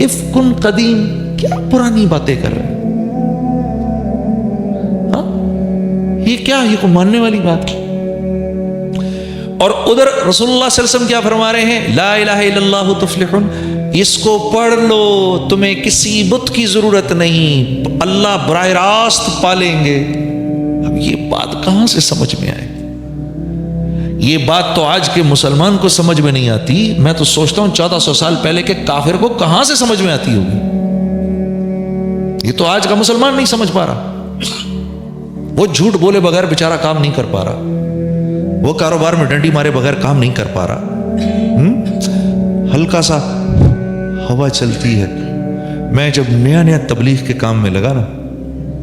افکن قدیم، کیا پرانی باتیں کر رہے ہیں؟ یہ کیا، یہ کو ماننے والی بات؟ اور ادھر رسول اللہ صلی اللہ علیہ وسلم کیا فرما رہے ہیں؟ لا الہ الا اللہ تفلحون، اس کو پڑھ لو، تمہیں کسی بت کی ضرورت نہیں، اللہ براہ راست پالیں گے۔ اب یہ بات کہاں سے سمجھ میں آئے؟ یہ بات تو آج کے مسلمان کو سمجھ میں نہیں آتی، میں تو سوچتا ہوں 1400 سال پہلے کے کافر کو کہاں سے سمجھ میں آتی ہوگی۔ یہ تو آج کا مسلمان نہیں سمجھ پا رہا، وہ جھوٹ بولے بغیر بیچارہ کام نہیں کر پا رہا، وہ کاروبار میں ڈنڈی مارے بغیر کام نہیں کر پا رہا۔ ہلکا سا ہوا چلتی ہے، میں جب نیا تبلیغ کے کام میں لگا نا،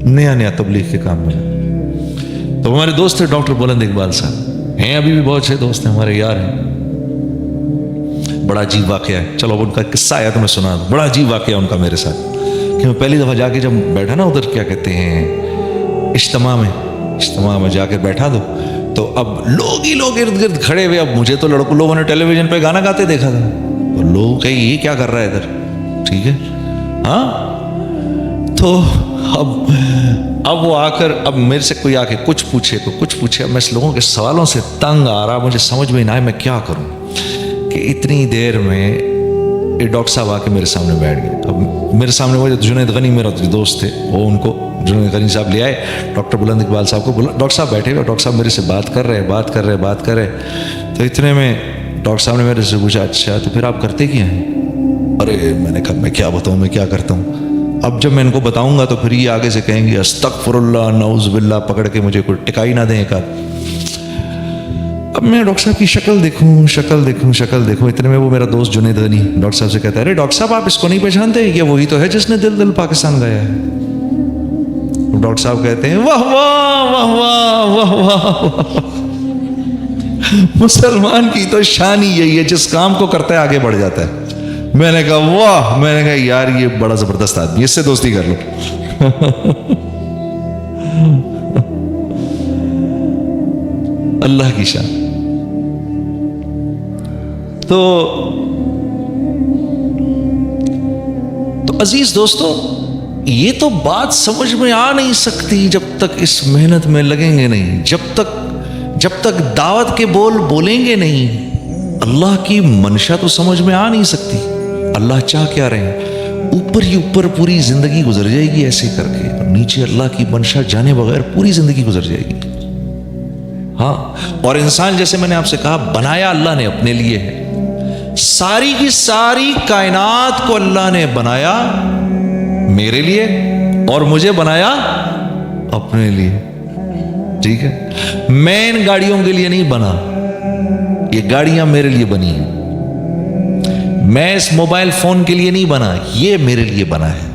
نیا تبلیغ کے کام میں لگا، تو ہمارے دوست تھے ڈاکٹر بلند اقبال صاحب، ہیں ابھی بھی بہت سے دوست ہیں ہمارے، یار ہیں۔ بڑا عجیب واقعہ ہے، چلو اب ان کا قصہ آیا تو میں سنا دوں۔ بڑا عجیب واقعہ ان کا میرے ساتھ، کہ میں پہلی دفعہ جا کے جب بیٹھا نا ادھر، کیا کہتے ہیں، اجتماع میں جا کے بیٹھا تو اب لوگ ہی لوگ ارد گرد کھڑے ہوئے۔ اب مجھے تو لوگوں نے ٹیلی ویژن پہ گانا گاتے دیکھا تھا، تو لوگ کہیں یہ کیا کر رہا ہے ادھر، ٹھیک ہے ہاں۔ تو اب وہ آ کر اب میرے سے کوئی آ کے کچھ پوچھے، میں اس لوگوں کے سوالوں سے تنگ آ رہا، مجھے سمجھ میں نہ آئے میں کیا کروں، کہ اتنی دیر میں یہ ڈاکٹر صاحب آ کے میرے سامنے بیٹھ گئے۔ اب میرے سامنے وہ جنید غنی میرا دوست تھے، وہ ان کو جنید غنی صاحب لے آئے، ڈاکٹر بلند اقبال صاحب کو بولا، ڈاکٹر صاحب بیٹھے ہوئے، ڈاکٹر صاحب میرے سے بات کر رہے۔ تو اتنے میں ڈاکٹر صاحب نے میرے سے پوچھا، اچھا تو پھر آپ کرتے کیا ہیں؟ ارے میں نے کہا میں کیا بتاؤں، میں کیا کرتا ہوں؟ اب جب میں ان کو بتاؤں گا تو پھر یہ آگے سے کہیں گے استغفر اللہ نعوذ باللہ، پکڑ کے مجھے کوئی ٹکائی نہ دیں ایک آدھ۔ اب میں ڈاکٹر صاحب کی شکل دیکھوں، اتنے میں وہ میرا دوست جنید غنی ڈاکٹر صاحب سے کہتا ہے، ارے ڈاکٹر صاحب آپ اس کو نہیں پہچانتے، یہ وہی تو ہے جس نے دل پاکستان گایا ہے۔ ڈاکٹر صاحب کہتے ہیں واہ واہ واہ واہ واہ واہ، مسلمان کی تو شان ہی یہی ہے، جس کام کو کرتا ہے آگے بڑھ جاتا ہے۔ میں نے کہا واہ، میں نے کہا یار یہ بڑا زبردست آدمی، اس سے دوستی کر لو۔ اللہ کی شان۔ تو عزیز دوستو، یہ تو بات سمجھ میں آ نہیں سکتی جب تک اس محنت میں لگیں گے نہیں، جب تک دعوت کے بول بولیں گے نہیں، اللہ کی منشا تو سمجھ میں آ نہیں سکتی۔ اللہ چاہ کیا رہے ہیں؟ اوپر ہی اوپر پوری زندگی گزر جائے گی ایسے کر کے، اور نیچے اللہ کی منشا جانے بغیر پوری زندگی گزر جائے گی۔ ہاں، اور انسان جیسے میں نے آپ سے کہا بنایا اللہ نے اپنے لیے ہے، ساری کی ساری کائنات کو اللہ نے بنایا میرے لیے اور مجھے بنایا اپنے لیے، ٹھیک ہے؟ میں ان گاڑیوں کے لیے نہیں بنا، یہ گاڑیاں میرے لیے بنی ہیں۔ میں اس موبائل فون کے لیے نہیں بنا، یہ میرے لیے بنا ہے۔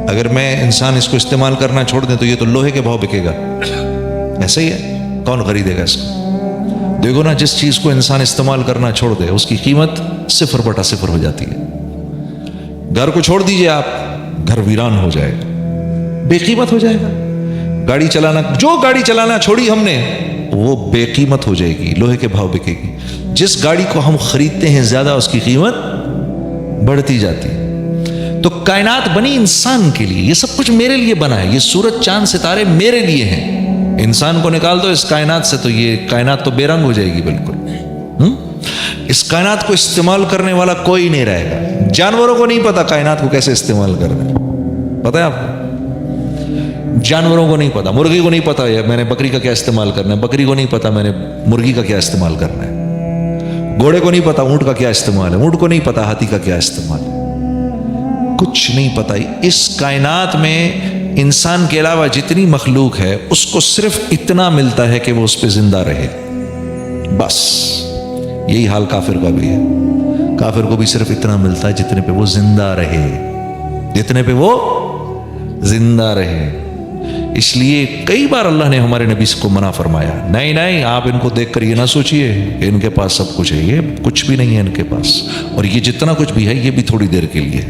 اگر میں انسان اس کو استعمال کرنا چھوڑ دیں تو یہ تو لوہے کے بھاؤ بکے گا، ایسا ہی ہے، کون خریدے گا اس کو؟ دیکھو نا، جس چیز کو انسان استعمال کرنا چھوڑ دے اس کی قیمت 0/0 ہو جاتی ہے۔ گھر کو چھوڑ دیجئے آپ، گھر ویران ہو جائے گا، بے قیمت ہو جائے گا۔ جو گاڑی چلانا چھوڑی ہم نے وہ بے قیمت ہو جائے گی، لوہے کے بھاؤ بکے گی۔ جس گاڑی کو ہم خریدتے ہیں زیادہ اس کی قیمت بڑھتی جاتی ہے۔ تو کائنات بنی انسان کے لیے، یہ سب کچھ میرے لیے بنا ہے، یہ سورج چاند ستارے میرے لیے ہیں۔ انسان کو نکال دو اس کائنات سے تو یہ کائنات تو بے رنگ ہو جائے گی بالکل۔ اس کائنات کو استعمال کرنے والا کوئی نہیں رہے گا۔ جانوروں کو نہیں پتا کائنات کو کیسے استعمال کرنا ہے، پتہ ہے آپ کو؟ جانوروں کو نہیں پتا، مرغی کو نہیں پتا میں نے بکری کا کیا استعمال کرنا ہے، بکری کو نہیں پتا میں نے مرغی کا کیا استعمال کرنا ہے، گھوڑے کو نہیں پتا اونٹ کا کیا استعمال ہے، اونٹ کو نہیں پتا ہاتھی کا کیا استعمال ہے، کچھ نہیں پتا۔ اس کائنات میں انسان کے علاوہ جتنی مخلوق ہے اس کو صرف اتنا ملتا ہے کہ وہ اس پہ زندہ رہے، بس۔ یہی حال کافر کا بھی ہے، کافر کو بھی صرف اتنا ملتا ہے جتنے پہ وہ زندہ رہے، جتنے پہ وہ زندہ رہے۔ اس لیے کئی بار اللہ نے ہمارے نبی کو منع فرمایا، نہیں آپ ان کو دیکھ کر یہ نہ سوچئے کہ ان کے پاس سب کچھ ہے، یہ کچھ بھی نہیں ہے ان کے پاس، اور یہ جتنا کچھ بھی ہے یہ بھی تھوڑی دیر کے لیے۔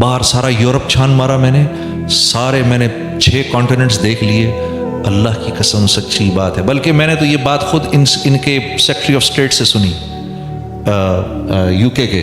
باہر سارا یورپ چھان مارا میں نے 6 کانٹیننٹس دیکھ لیے، اللہ کی قسم سچی بات ہے۔ بلکہ میں نے تو یہ بات خود ان کے سیکرٹری آف اسٹیٹ سے سنی، UK کے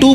2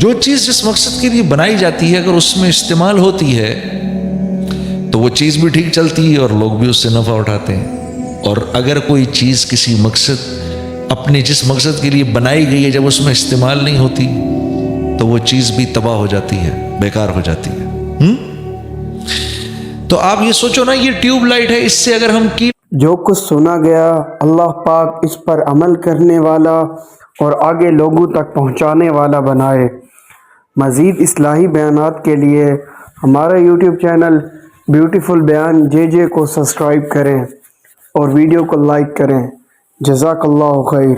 جو چیز جس مقصد کے لیے بنائی جاتی ہے اگر اس میں استعمال ہوتی ہے تو وہ چیز بھی ٹھیک چلتی ہے اور لوگ بھی اس سے نفع اٹھاتے ہیں، اور اگر کوئی چیز کسی مقصد اپنے جس مقصد کے لیے بنائی گئی ہے جب اس میں استعمال نہیں ہوتی تو وہ چیز بھی تباہ ہو جاتی ہے، بیکار ہو جاتی ہے۔ تو آپ یہ سوچو نا، یہ ٹیوب لائٹ ہے، اس سے اگر ہم کی جو کچھ سنا گیا اللہ پاک اس پر عمل کرنے والا اور آگے لوگوں تک پہنچانے والا بنائے۔ مزید اصلاحی بیانات کے لیے ہمارا یوٹیوب چینل بیوٹیفل بیان JJ کو سبسکرائب کریں اور ویڈیو کو لائک کریں۔ جزاک اللہ خیر۔